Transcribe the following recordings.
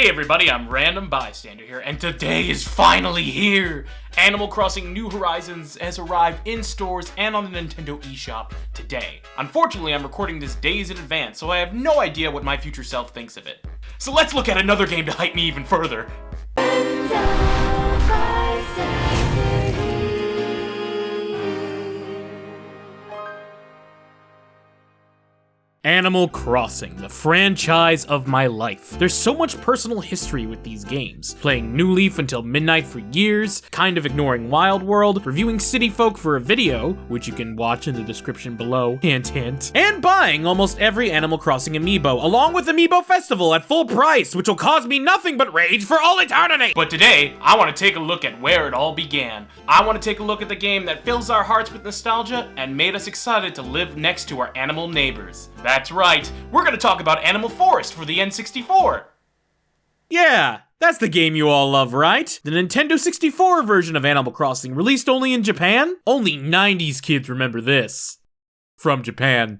everybody, I'm Random Bystander here, and today is finally here! Animal Crossing New Horizons has arrived in stores and on the Nintendo eShop today. Unfortunately, I'm recording this days in advance, so I have no idea what my future self thinks of it. So let's look at another game to hype me even further. Animal Crossing, the franchise of my life. There's so much personal history with these games. Playing New Leaf until midnight for years, kind of ignoring Wild World, reviewing City Folk for a video, which you can watch in the description below, hint hint, and buying almost every Animal Crossing amiibo, along with Amiibo Festival at full price, which will cause me nothing but rage for all eternity! But today, I want to take a look at where it all began. I want to take a look at the game that fills our hearts with nostalgia and made us excited to live next to our animal neighbors. That's right, we're gonna talk about Animal Forest for the N64. Yeah, that's the game you all love, right? The Nintendo 64 version of Animal Crossing, released only in Japan? Only 90s kids remember this. From Japan.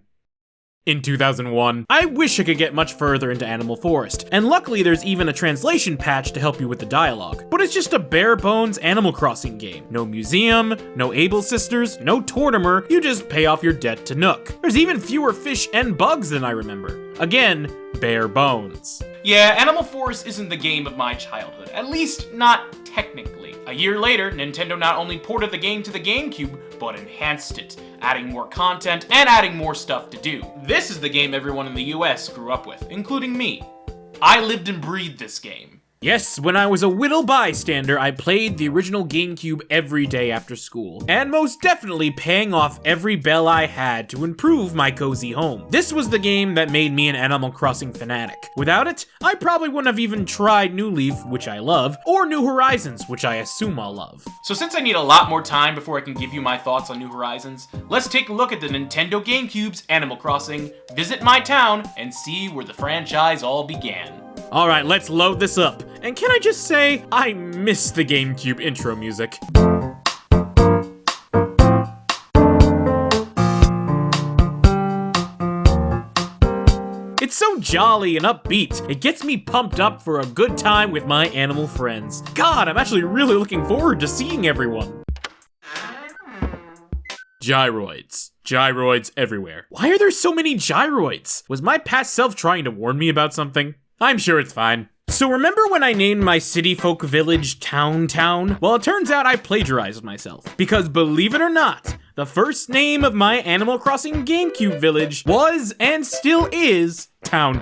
In 2001. I wish I could get much further into Animal Forest, and luckily there's even a translation patch to help you with the dialogue. But it's just a bare bones Animal Crossing game. No museum, no Able Sisters, no Tortimer, you just pay off your debt to Nook. There's even fewer fish and bugs than I remember. Again, bare bones. Yeah, Animal Forest isn't the game of my childhood, at least not technically. A year later, Nintendo not only ported the game to the GameCube, but enhanced it, adding more content and adding more stuff to do. This is the game everyone in the US grew up with, including me. I lived and breathed this game. Yes, when I was a little bystander, I played the original GameCube every day after school, and most definitely paying off every bell I had to improve my cozy home. This was the game that made me an Animal Crossing fanatic. Without it, I probably wouldn't have even tried New Leaf, which I love, or New Horizons, which I assume I'll love. So since I need a lot more time before I can give you my thoughts on New Horizons, let's take a look at the Nintendo GameCube's Animal Crossing, visit my town, and see where the franchise all began. Alright, let's load this up. And can I just say, I miss the GameCube intro music. It's so jolly and upbeat. It gets me pumped up for a good time with my animal friends. God, I'm actually really looking forward to seeing everyone. Gyroids. Gyroids everywhere. Why are there so many gyroids? Was my past self trying to warn me about something? I'm sure it's fine. So remember when I named my City Folk village Town? Well, it turns out I plagiarized myself. Because believe it or not, the first name of my Animal Crossing GameCube village was, and still is, Town.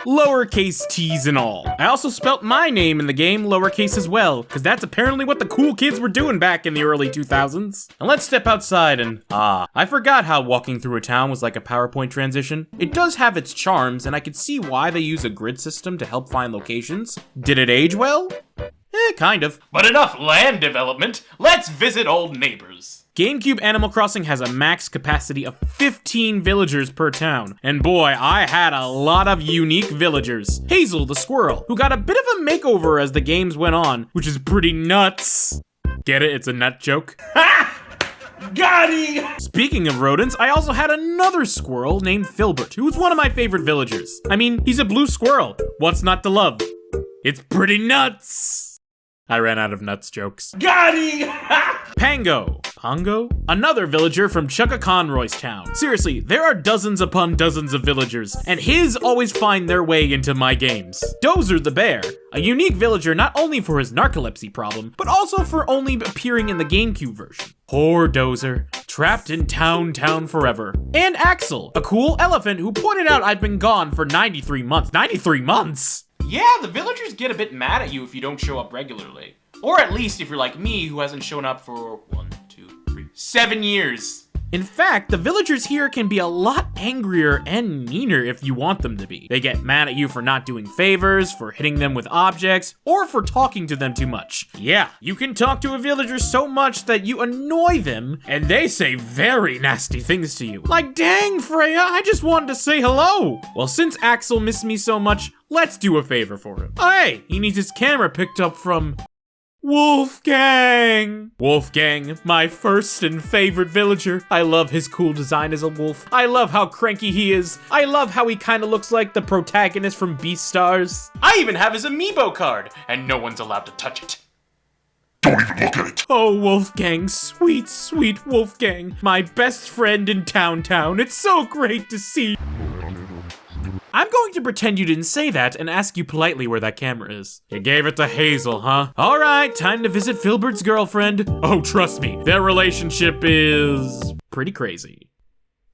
Lowercase t's and all. I also spelt my name in the game lowercase as well, because that's apparently what the cool kids were doing back in the early 2000s. And let's step outside and, I forgot how walking through a town was like a PowerPoint transition. It does have its charms, and I could see why they use a grid system to help find locations. Did it age well? Kind of. But enough land development, let's visit old neighbors. GameCube Animal Crossing has a max capacity of 15 villagers per town. And boy, I had a lot of unique villagers. Hazel the squirrel, who got a bit of a makeover as the games went on, which is pretty nuts. Get it? It's a nut joke. Ha! Got him! Speaking of rodents, I also had another squirrel named Filbert, who was one of my favorite villagers. I mean, he's a blue squirrel. What's not to love? It's pretty nuts. I ran out of nuts jokes. Got him! Pongo, another villager from Chugga Conroy's town. Seriously, there are dozens upon dozens of villagers, and his always find their way into my games. Dozer the bear, a unique villager not only for his narcolepsy problem, but also for only appearing in the GameCube version. Poor Dozer, trapped in Town forever. And Axel, a cool elephant who pointed out I've been gone for 93 months. 93 months? Yeah, the villagers get a bit mad at you if you don't show up regularly. Or at least if you're like me, who hasn't shown up for 7 years. In fact, the villagers here can be a lot angrier and meaner if you want them to be. They get mad at you for not doing favors, for hitting them with objects, or for talking to them too much. Yeah, you can talk to a villager so much that you annoy them, and they say very nasty things to you. Like, dang, Freya, I just wanted to say hello. Well, since Axel missed me so much, let's do a favor for him. Oh, hey, he needs his camera picked up from Wolfgang! Wolfgang, my first and favorite villager. I love his cool design as a wolf. I love how cranky he is. I love how he kind of looks like the protagonist from Beastars. I even have his amiibo card, and no one's allowed to touch it. Don't even look at it! Oh, Wolfgang, sweet, sweet Wolfgang. My best friend in Town. It's so great to see. I'm going to pretend you didn't say that and ask you politely where that camera is. You gave it to Hazel, huh? All right, time to visit Filbert's girlfriend. Oh, trust me, their relationship is pretty crazy.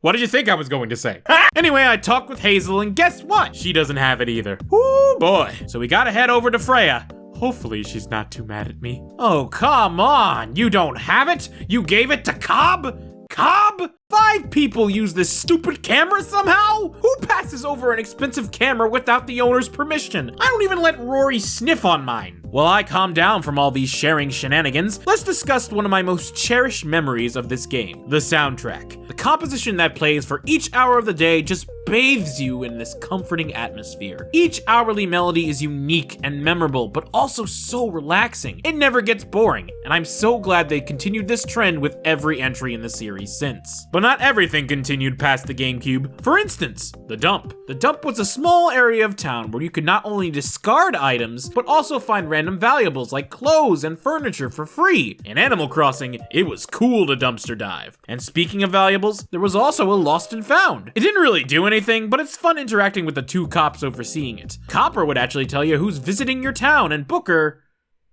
What did you think I was going to say? Anyway, I talked with Hazel and guess what? She doesn't have it either. Ooh, boy. So we gotta head over to Freya. Hopefully she's not too mad at me. Oh, come on. You don't have it? You gave it to Cobb? Cobb? 5 people use this stupid camera somehow? Who passes over an expensive camera without the owner's permission? I don't even let Rory sniff on mine. While I calm down from all these sharing shenanigans, let's discuss one of my most cherished memories of this game, the soundtrack. The composition that plays for each hour of the day just bathes you in this comforting atmosphere. Each hourly melody is unique and memorable, but also so relaxing. It never gets boring, and I'm so glad they continued this trend with every entry in the series since. But not everything continued past the GameCube. For instance, the dump. The dump was a small area of town where you could not only discard items, but also find random valuables like clothes and furniture for free. In Animal Crossing, it was cool to dumpster dive. And speaking of valuables, there was also a lost and found. It didn't really do anything, but it's fun interacting with the 2 cops overseeing it. Copper would actually tell you who's visiting your town, and Booker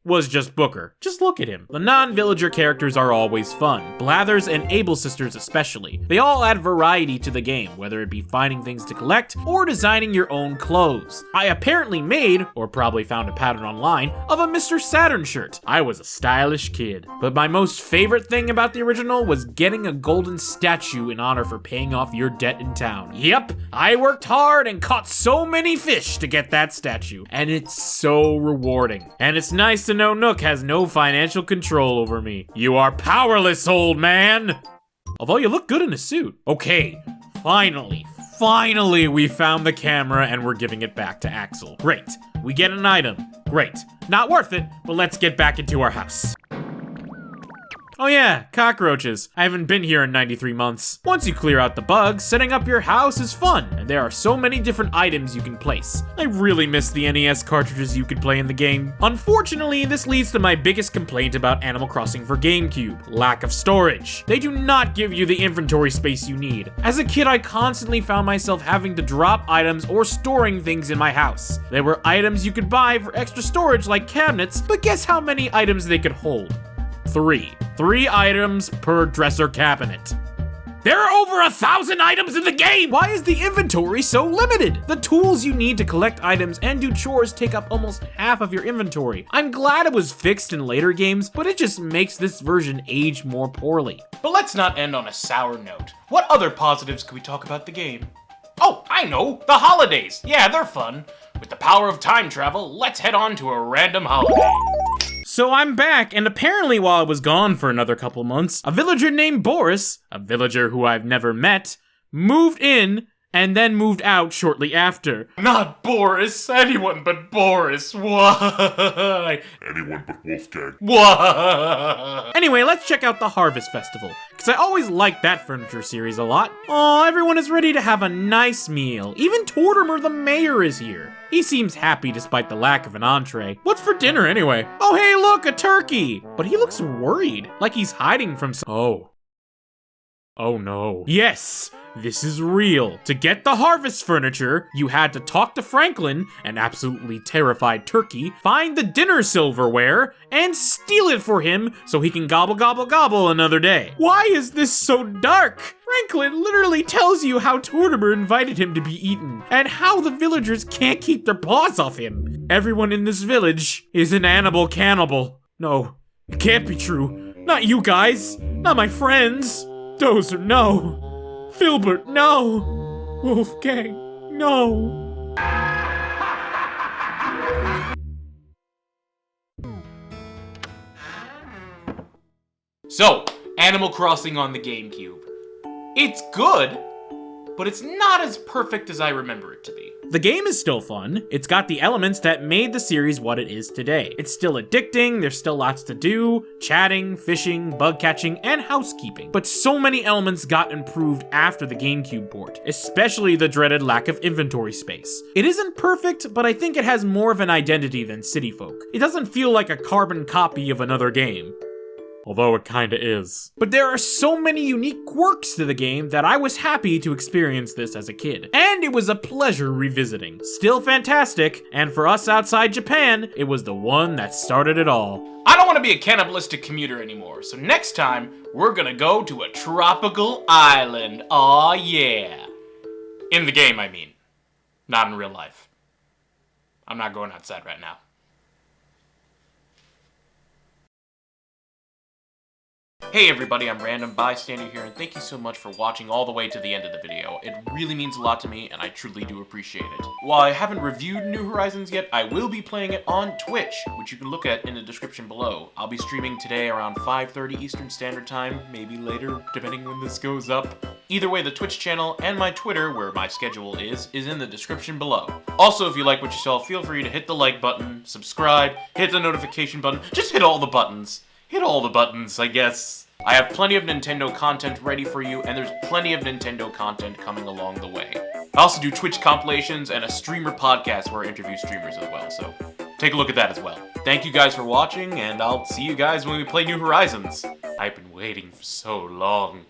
was just Booker. Just look at him. The non-villager characters are always fun. Blathers and Able sisters especially. They all add variety to the game, whether it be finding things to collect or designing your own clothes. I apparently made, or probably found a pattern online, of a Mr. Saturn shirt. I was a stylish kid. But my most favorite thing about the original was getting a golden statue in honor for paying off your debt in town. Yep, I worked hard and caught so many fish to get that statue, and it's so rewarding. And it's nice to know Nook has no financial control over me. You are powerless, old man! Although you look good in a suit. Okay, finally we found the camera and we're giving it back to Axel. Great. We get an item. Great. Not worth it, but let's get back into our house. Oh yeah, cockroaches. I haven't been here in 93 months. Once you clear out the bugs, setting up your house is fun, and there are so many different items you can place. I really miss the NES cartridges you could play in the game. Unfortunately, this leads to my biggest complaint about Animal Crossing for GameCube: lack of storage. They do not give you the inventory space you need. As a kid, I constantly found myself having to drop items or storing things in my house. There were items you could buy for extra storage like cabinets, but guess how many items they could hold? 3 items per dresser cabinet. There are over 1,000 items in the game! Why is the inventory so limited? The tools you need to collect items and do chores take up almost half of your inventory. I'm glad it was fixed in later games, but it just makes this version age more poorly. But let's not end on a sour note. What other positives could we talk about the game? Oh, I know! The holidays! Yeah, they're fun. With the power of time travel, let's head on to a random holiday. So I'm back, and apparently while I was gone for another couple months, a villager named Boris, a villager who I've never met, moved in and then moved out shortly after. Not Boris, anyone but Boris, why? Anyone but Wolfgang. Why? Anyway, let's check out the Harvest Festival, because I always liked that furniture series a lot. Aw, everyone is ready to have a nice meal. Even Tortimer the mayor is here. He seems happy despite the lack of an entree. What's for dinner anyway? Oh hey look, a turkey! But he looks worried, like he's hiding from Oh no. Yes! This is real. To get the harvest furniture, you had to talk to Franklin, an absolutely terrified turkey, find the dinner silverware, and steal it for him so he can gobble gobble gobble another day. Why is this so dark? Franklin literally tells you how Tortimer invited him to be eaten, and how the villagers can't keep their paws off him. Everyone in this village is an animal cannibal. No, it can't be true. Not you guys. Not my friends. Dozer, no. Filbert, no! Wolfgang, no! So, Animal Crossing on the GameCube. It's good, but it's not as perfect as I remember it to be. The game is still fun, it's got the elements that made the series what it is today. It's still addicting, there's still lots to do, chatting, fishing, bug catching, and housekeeping. But so many elements got improved after the GameCube port, especially the dreaded lack of inventory space. It isn't perfect, but I think it has more of an identity than City Folk. It doesn't feel like a carbon copy of another game. Although it kinda is. But there are so many unique quirks to the game that I was happy to experience this as a kid. And it was a pleasure revisiting. Still fantastic, and for us outside Japan, it was the one that started it all. I don't want to be a cannibalistic commuter anymore, so next time, we're gonna go to a tropical island. Aw yeah. In the game, I mean. Not in real life. I'm not going outside right now. Hey everybody, I'm RandomBystanderHere, and thank you so much for watching all the way to the end of the video. It really means a lot to me, and I truly do appreciate it. While I haven't reviewed New Horizons yet, I will be playing it on Twitch, which you can look at in the description below. I'll be streaming today around 5:30 Eastern Standard Time, maybe later, depending when this goes up. Either way, the Twitch channel and my Twitter, where my schedule is in the description below. Also, if you like what you saw, feel free to hit the like button, subscribe, hit the notification button, just hit all the buttons. Hit all the buttons, I guess. I have plenty of Nintendo content ready for you, and there's plenty of Nintendo content coming along the way. I also do Twitch compilations and a streamer podcast where I interview streamers as well, so take a look at that as well. Thank you guys for watching, and I'll see you guys when we play New Horizons. I've been waiting for so long.